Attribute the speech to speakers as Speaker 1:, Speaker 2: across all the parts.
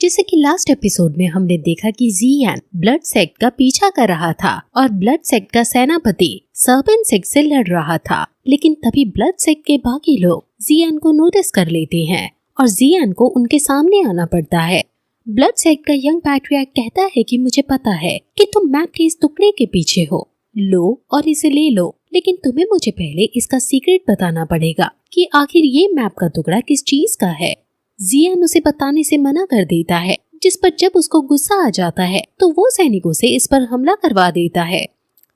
Speaker 1: जैसे कि last episode में हमने देखा कि जियान ब्लड सेक्ट का पीछा कर रहा था और ब्लड सेक्ट का सेनापति सर्पेंट सेक्ट से लड़ रहा था, लेकिन तभी ब्लड सेक्ट के बाकी लोग जियान को नोटिस कर लेते हैं और जियान को उनके सामने आना पड़ता है। ब्लड सेक्ट का यंग पैट्रियार्क कहता है कि मुझे पता है कि तुम मैप के इस टुकड़े के पीछे हो, लो और इसे ले लो, लेकिन तुम्हें मुझे पहले इसका सीक्रेट बताना पड़ेगा कि आखिर ये मैप का टुकड़ा किस चीज का है। जियान उसे बताने से मना कर देता है, जिस पर जब उसको गुस्सा आ जाता है तो वो सैनिकों से इस पर हमला करवा देता है।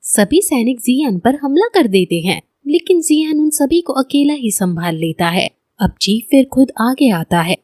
Speaker 1: सभी सैनिक जियान पर हमला कर देते हैं, लेकिन जियान उन सभी को अकेला ही संभाल लेता है। अब चीफ फिर खुद आगे आता है।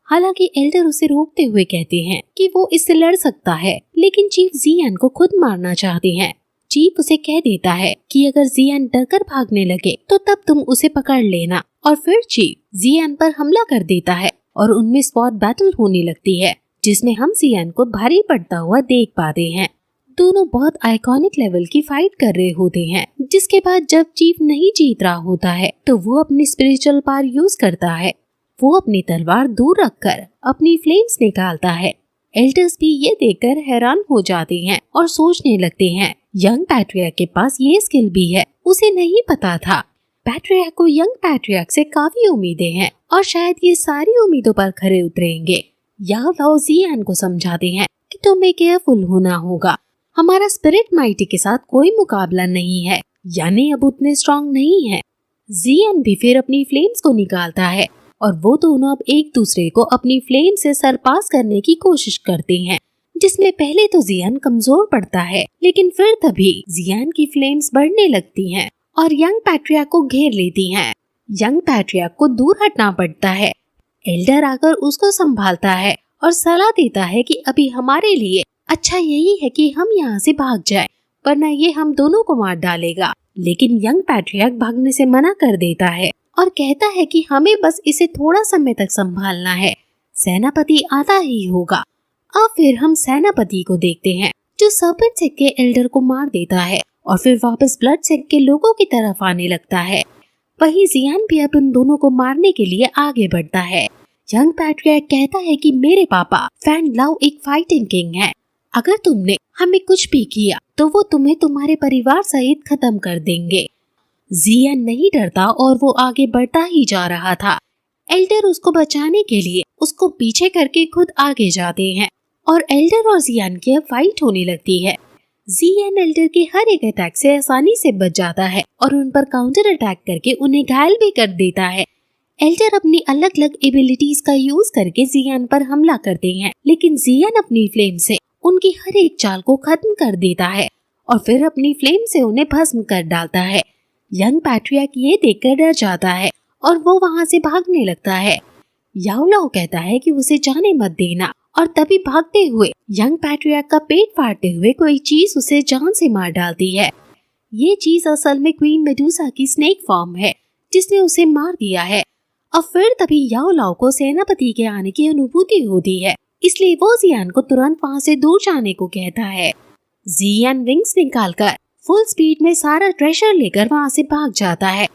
Speaker 1: हालांकि एल्डर उसे रोकते हुए कहते हैं कि वो इससे लड़ सकता है, लेकिन चीफ जियान को खुद मारना चाहते हैं। चीफ उसे कह देता है कि अगर जियान डरकर भागने लगे तो तब तुम उसे पकड़ लेना, और फिर चीफ जियान पर हमला कर देता है और उनमें स्पॉट बैटल होने लगती है, जिसमें हम जियान को भारी पड़ता हुआ देख पाते हैं। दोनों बहुत आइकॉनिक लेवल की फाइट कर रहे होते हैं, जिसके बाद जब चीफ नहीं जीत रहा होता है तो वो अपनी स्पिरिचुअल पावर यूज करता है। वो अपनी तलवार दूर रखकर अपनी फ्लेम्स निकालता है। एल्डर्स भी ये देखकर हैरान हो जाते हैं और सोचने लगते हैं यंग पैट्रियार्क के पास ये स्किल भी है, उसे नहीं पता था। पैट्रियार्क को यंग पैट्रियार्क से काफी उम्मीदें हैं और शायद ये सारी उम्मीदों पर खरे उतरेंगे। याओ लाओ जियान को समझाते हैं कि तुम्हें केयरफुल होना होगा, हमारा स्पिरिट माइटी के साथ कोई मुकाबला नहीं है, यानी अब उतने स्ट्रॉन्ग नहीं है। जियान भी फिर अपनी फ्लेम्स को निकालता है और वो दोनों अब एक दूसरे को अपनी फ्लेम से सरपास करने की कोशिश करते हैं, जिसमें पहले तो जियान कमजोर पड़ता है, लेकिन फिर तभी जियान की फ्लेम्स बढ़ने लगती हैं और यंग पैट्रियार्क को घेर लेती हैं। यंग पैट्रियार्क को दूर हटना पड़ता है। एल्डर आकर उसको संभालता है और सलाह देता है कि अभी हमारे लिए अच्छा यही है कि हम यहाँ से भाग जाएं, वरना ये हम दोनों को मार डालेगा। लेकिन यंग पैट्रियार्क भागने से मना कर देता है और कहता है कि हमें बस इसे थोड़ा समय तक संभालना है, सेनापति आता ही होगा। अब फिर हम सेनापति को देखते हैं जो सर्पेंट सेक्ट के एल्डर को मार देता है और फिर वापस ब्लड सेक्ट के लोगों की तरफ आने लगता है। वहीं जियान भी अब उन दोनों को मारने के लिए आगे बढ़ता है। यंग पैट्रियार्क कहता है कि मेरे पापा फैन लाओ एक फाइटिंग किंग है, अगर तुमने हमें कुछ भी किया तो वो तुम्हें तुम्हारे परिवार सहित खत्म कर देंगे। जियान नहीं डरता और वो आगे बढ़ता ही जा रहा था। एल्डर उसको बचाने के लिए उसको पीछे करके खुद आगे जाते हैं और एल्डर और जियान की अब फाइट होने लगती है। जियान एल्डर के हर एक अटैक से आसानी से बच जाता है और उन पर काउंटर अटैक करके उन्हें घायल भी कर देता है। एल्डर अपनी अलग अलग एबिलिटीज का यूज करके जियान पर हमला करते हैं, लेकिन जियान अपनी फ्लेम से उनकी हर एक चाल को खत्म कर देता है और फिर अपनी फ्लेम से उन्हें भस्म कर डालता है। यंग पैट्रियार्क ये देखकर डर जाता है और वो वहाँ से भागने लगता है। याओ लाओ कहता है कि उसे जाने मत देना, और तभी भागते हुए यंग पैट्रियार्क का पेट फाड़ते हुए कोई चीज उसे जान से मार डालती है। ये चीज असल में क्वीन मेडुसा की स्नेक फॉर्म है, जिसने उसे मार दिया है। अब फिर तभी याओ लाओ को सेनापति के आने की अनुभूति होती है, इसलिए वो जियान को तुरंत वहाँ से दूर जाने को कहता है। जियान विंग्स निकालकर फुल स्पीड में सारा ट्रेजर लेकर वहाँ से भाग जाता है।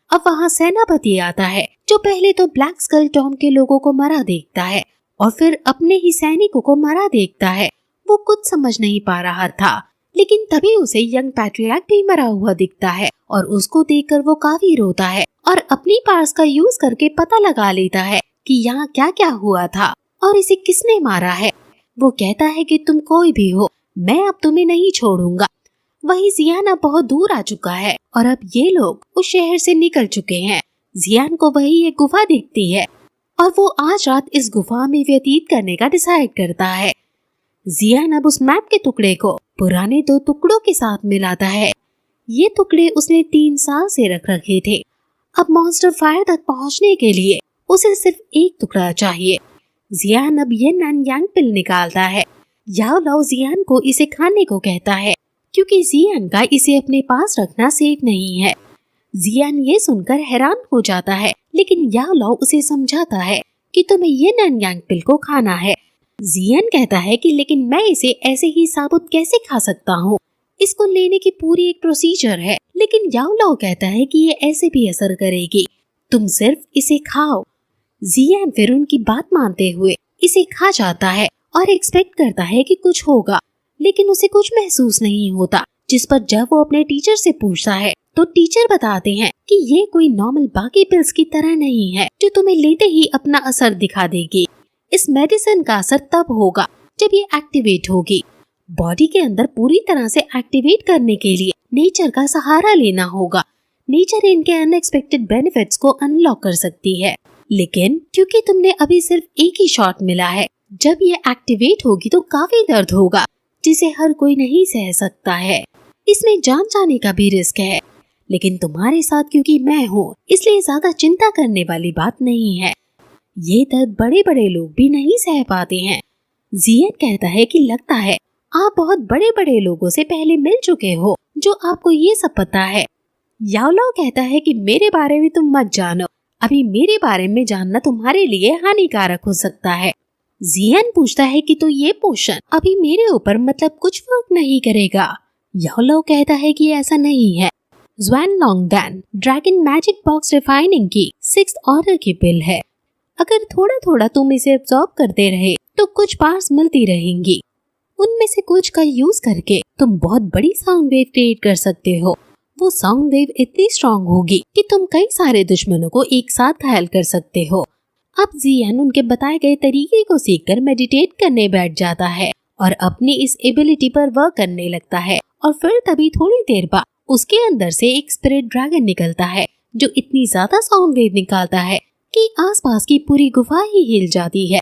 Speaker 1: अब वहाँ सेनापति आता है, जो पहले तो ब्लैक स्कल टॉम के लोगों को मरा देखता है और फिर अपने ही सैनिकों को मरा देखता है। वो कुछ समझ नहीं पा रहा था, लेकिन तभी उसे यंग पैट्रियार्क भी मरा हुआ दिखता है और उसको देखकर वो काफी रोता है और अपनी पावर्स का यूज करके पता लगा लेता है कि यहाँ क्या क्या हुआ था और इसे किसने मारा है। वो कहता है कि तुम कोई भी हो, मैं अब तुम्हें नहीं छोड़ूंगा। वहीं जियान अब बहुत दूर आ चुका है और अब ये लोग उस शहर से निकल चुके हैं। जियान को वही एक गुफा दिखती है और वो आज रात इस गुफा में व्यतीत करने का डिसाइड करता है। जियान अब उस मैप के टुकड़े को पुराने 2 टुकड़ों के साथ मिलाता है। ये टुकड़े उसने 3 साल से रख रखे थे। अब मॉन्स्टर फायर तक पहुंचने के लिए उसे सिर्फ एक टुकड़ा चाहिए। जियान अब यिन एंड यांग पिल निकालता है। याओ लाओ जियान को इसे खाने को कहता है, क्योंकि जियान का इसे अपने पास रखना सेफ नहीं है। जियान ये सुनकर हैरान हो जाता है, लेकिन याओ लाओ उसे समझाता है कि तुम्हें यिन एंड यांग पिल को खाना है। जियान कहता है कि लेकिन मैं इसे ऐसे ही साबुत कैसे खा सकता हूँ, इसको लेने की पूरी एक प्रोसीजर है। लेकिन याओ लाओ कहता है कि ये ऐसे भी असर करेगी, तुम सिर्फ इसे खाओ। जियान फिर उनकी बात मानते हुए इसे खा जाता है और एक्सपेक्ट करता है कि कुछ होगा, लेकिन उसे कुछ महसूस नहीं होता। जिस पर जब वो अपने टीचर से पूछता है तो टीचर बताते हैं कि ये कोई नॉर्मल बाकी पिल्स की तरह नहीं है जो तुम्हें लेते ही अपना असर दिखा देगी। इस मेडिसिन का असर तब होगा जब ये एक्टिवेट होगी। बॉडी के अंदर पूरी तरह से एक्टिवेट करने के लिए नेचर का सहारा लेना होगा। नेचर इनके अनएक्सपेक्टेड बेनिफिट्स को अनलॉक कर सकती है, लेकिन क्योंकि तुमने अभी सिर्फ एक ही शॉट मिला है, जब ये एक्टिवेट होगी तो काफी दर्द होगा जिसे हर कोई नहीं सह सकता है। इसमें जान जाने का भी रिस्क है, लेकिन तुम्हारे साथ क्योंकि मैं हूँ इसलिए ज्यादा चिंता करने वाली बात नहीं है। ये दर्द बड़े बड़े लोग भी नहीं सह पाते हैं। जियन कहता है कि लगता है आप बहुत बड़े बड़े लोगों से पहले मिल चुके हो जो आपको ये सब पता है। याओलाओ कहता है कि मेरे बारे में तुम मत जानो, अभी मेरे बारे में जानना तुम्हारे लिए हानिकारक हो सकता है। जियन पूछता है कि तो ये पोशन अभी मेरे ऊपर मतलब कुछ वर्क नहीं करेगा। याओलाओ कहता है कि ऐसा नहीं है। ज़्वानलोंगडैन ड्रैगन मैजिक बॉक्स रिफाइनिंग की 6th ऑर्डर की पिल है। अगर थोड़ा थोड़ा तुम इसे एब्जॉर्ब करते रहे तो कुछ पार्ट्स मिलती रहेंगी। उनमें से कुछ का यूज करके तुम बहुत बड़ी साउंड वेव क्रिएट कर सकते हो। वो साउंड वेव इतनी स्ट्रॉन्ग होगी कि तुम कई सारे दुश्मनों को एक साथ घायल कर सकते हो। अब जियन उनके बताए गए तरीके को सीखकर मेडिटेट करने बैठ जाता है और अपनी इस एबिलिटी पर वर्क करने लगता है। और फिर तभी थोड़ी देर बाद उसके अंदर से एक स्पिरिट ड्रैगन निकलता है जो इतनी ज्यादा साउंड वेव निकालता है कि आसपास की पूरी गुफा ही हिल जाती है।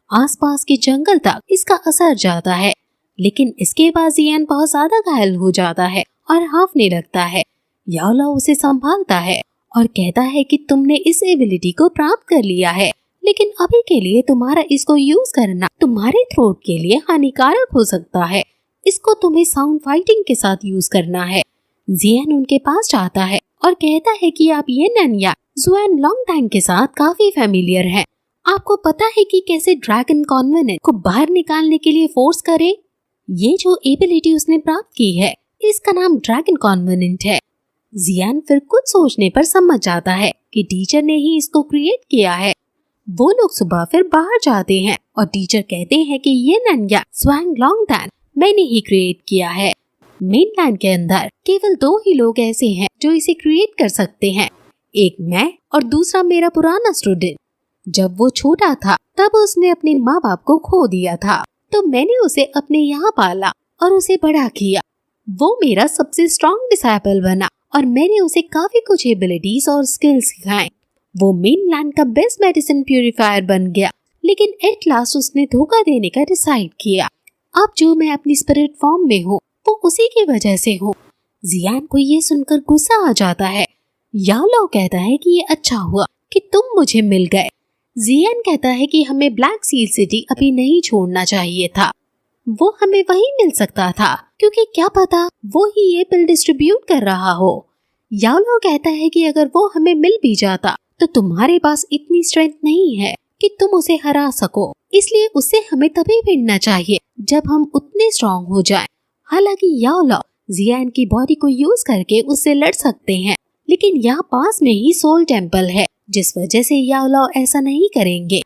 Speaker 1: आसपास के जंगल तक इसका असर जाता है, लेकिन इसके बाद जियन बहुत ज्यादा घायल हो जाता है और हांफने लगता है। याओलाओ उसे संभालता है और कहता है कि तुमने इस एबिलिटी को प्राप्त कर लिया है, लेकिन अभी के लिए तुम्हारा इसको यूज करना तुम्हारे थ्रोट के लिए हानिकारक हो सकता है। इसको तुम्हें साउंड फाइटिंग के साथ यूज करना है। जियन उनके पास जाता है और कहता है कि आप ये नन्या ज़्वानलोंगडैन के साथ काफी फेमिलियर हैं। आपको पता है कि कैसे ड्रैगन कॉन्वेनेंट को बाहर निकालने के लिए फोर्स करे। ये जो एबिलिटी उसने प्राप्त की है इसका नाम ड्रैगन कॉन्वेनेंट है। जियान फिर कुछ सोचने पर समझ जाता है कि टीचर ने ही इसको क्रिएट किया है। वो लोग सुबह फिर बाहर जाते हैं और टीचर कहते हैं कि ये नन्या ज़्वानलोंगडैन मैंने ही क्रिएट किया है। मेनलैंड के अंदर केवल 2 ही लोग ऐसे हैं जो इसे क्रिएट कर सकते हैं, एक मैं और दूसरा मेरा पुराना स्टूडेंट। जब वो छोटा था तब उसने अपने माँ बाप को खो दिया था, तो मैंने उसे अपने यहाँ पाला और उसे बड़ा किया। वो मेरा सबसे स्ट्रॉन्ग डिसाइपल बना और मैंने उसे काफी कुछ एबिलिटीज और स्किल्स सिखाए। वो मेनलैंड का बेस्ट मेडिसिन प्यूरिफायर बन गया, लेकिन एट लास्ट उसने धोखा देने का डिसाइड किया। अब जो मैं अपनी स्पिरिट फॉर्म में हूँ वो उसी की वजह से हूँ। जियान को ये सुनकर गुस्सा आ जाता है। याओलाओ कहता है कि ये अच्छा हुआ कि तुम मुझे मिल गए। जियान कहता है कि हमें ब्लैक सील सिटी अभी नहीं छोड़ना चाहिए था, वो हमें वहीं मिल सकता था, क्योंकि क्या पता वो ही ये पिल डिस्ट्रीब्यूट कर रहा हो। याओलाओ कहता है कि अगर वो हमें मिल भी जाता तो तुम्हारे पास इतनी स्ट्रेंथ नहीं है कि तुम उसे हरा सको, इसलिए उसे हमें तभी भिड़ना चाहिए जब हम उतने स्ट्रॉन्ग हो जाएं। हालांकि याओलाओ जियान की बॉडी को यूज करके उससे लड़ सकते हैं, लेकिन यहाँ पास में ही सोल टेम्पल है, जिस वजह से याओलाओ ऐसा नहीं करेंगे।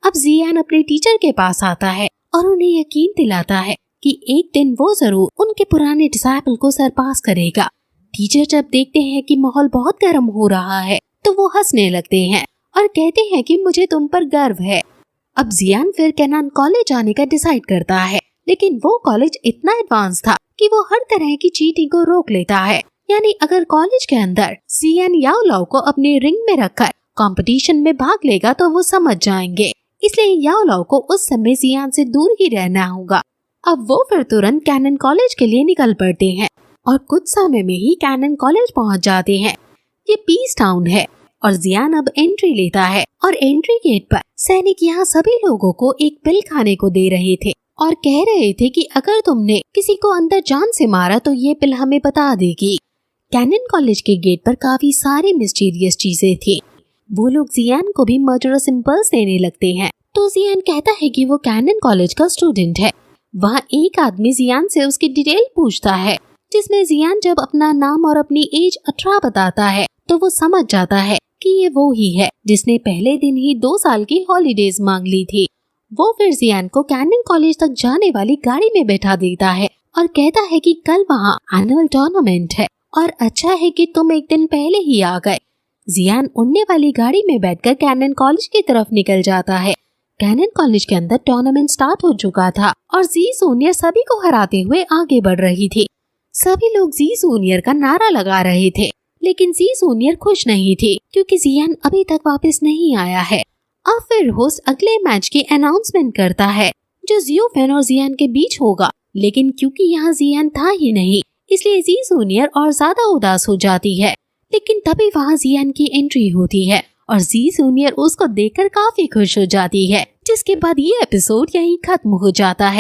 Speaker 1: अब जियान अपने टीचर के पास आता है और उन्हें यकीन दिलाता है कि एक दिन वो जरूर उनके पुराने डिसाइपल को सरपास करेगा। टीचर जब देखते हैं कि माहौल बहुत गर्म हो रहा है तो वो हंसने लगते हैं और कहते हैं कि मुझे तुम पर गर्व है। अब जियान फिर कैनान कॉलेज जाने का डिसाइड करता है, लेकिन वो कॉलेज इतना एडवांस था कि वो हर तरह की चीटिंग को रोक लेता है। यानी अगर कॉलेज के अंदर जियान याओलाओ को अपने रिंग में रखकर कंपटीशन में भाग लेगा तो वो समझ जाएंगे, इसलिए याओलाओ को उस समय जियान से दूर ही रहना होगा। अब वो फिर तुरंत कैनन कॉलेज के लिए निकल पड़ते हैं और कुछ समय में ही कैनन कॉलेज पहुंच जाते हैं। ये पीस टाउन है और जियान अब एंट्री लेता है और एंट्री गेट पर सैनिक यहाँ सभी लोगों को एक पिल खाने को दे रहे थे और कह रहे थे कि अगर तुमने किसी को अंदर जान से मारा तो ये पिल हमें बता देगी। कैनन कॉलेज के गेट पर काफी सारी मिस्टीरियस चीजें थी। वो लोग जियान को भी मर्डरस इंपल्स देने लगते हैं, तो जियान कहता है कि वो कैनन कॉलेज का स्टूडेंट है। वहाँ एक आदमी जियान से उसकी डिटेल पूछता है, जिसमें जियान जब अपना नाम और अपनी एज 18 बताता है तो वो समझ जाता है कि ये वो ही है जिसने पहले दिन ही 2 साल की हॉलीडेज मांग ली थी। वो फिर जियान को कैनन कॉलेज तक जाने वाली गाड़ी में बैठा देता है और कहता है कि कल वहाँ एनुअल टूर्नामेंट है और अच्छा है कि तुम एक दिन पहले ही आ गए। जियान उड़ने वाली गाड़ी में बैठकर कैनन कॉलेज की तरफ निकल जाता है। कैनन कॉलेज के अंदर टूर्नामेंट स्टार्ट हो चुका था और जी जूनियर सभी को हराते हुए आगे बढ़ रही थी। सभी लोग जी जूनियर का नारा लगा रहे थे, लेकिन जी जूनियर खुश नहीं थी क्योंकि जियान अभी तक वापस नहीं आया है। अब फिर होस्ट अगले मैच की अनाउंसमेंट करता है जो जियोफेन और जियान के बीच होगा, लेकिन क्योंकि यहाँ जियान था ही नहीं इसलिए जी जूनियर और ज्यादा उदास हो जाती है। लेकिन तभी वहाँ जियान की एंट्री होती है और जी जूनियर उसको देखकर काफी खुश हो जाती है, जिसके बाद ये एपिसोड यहीं खत्म हो जाता है।